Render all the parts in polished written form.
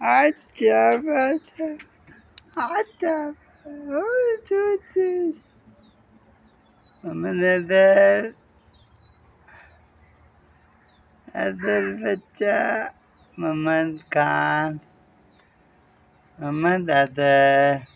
अच्छा बात है। अच्छा मोहम्मद अदर बच्चा मोहम्मद खान मोहम्मद अदर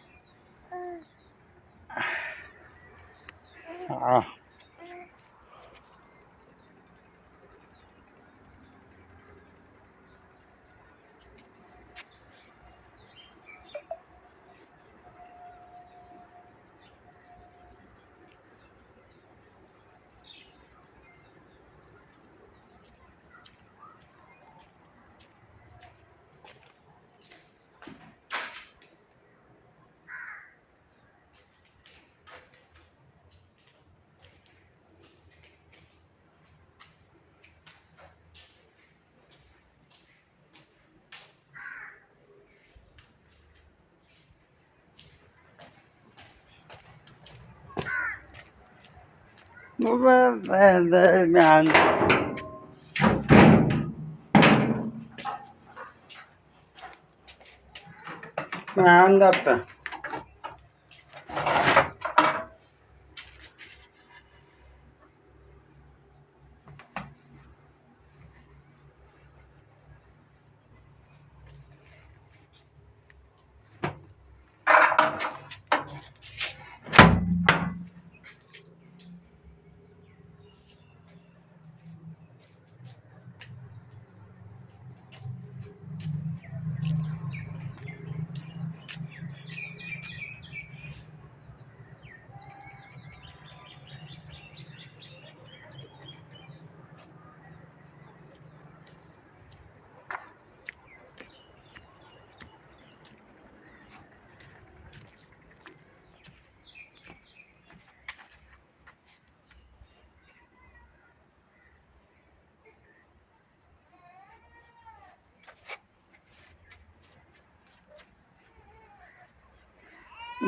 मोहम्मद अदर मैं आंदा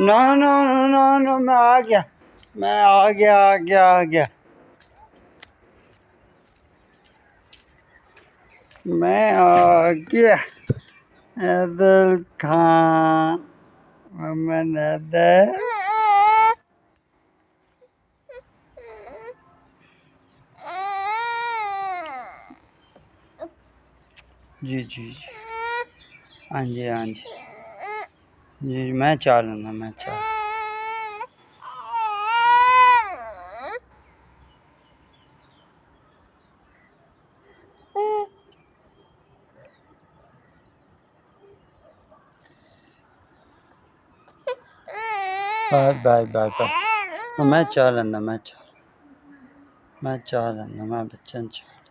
no no no no no मैं आ गया मैं आ गया मैं आ गया अदल खान मोहम्मद अदल जी जी जी हाँ जी हाँ जी जी मैं चाह लूँगा मैं चाह बाय बाय बाय बाय मैं चाह लूँगा मैं चाह लूँगा मैं बच्चन चाह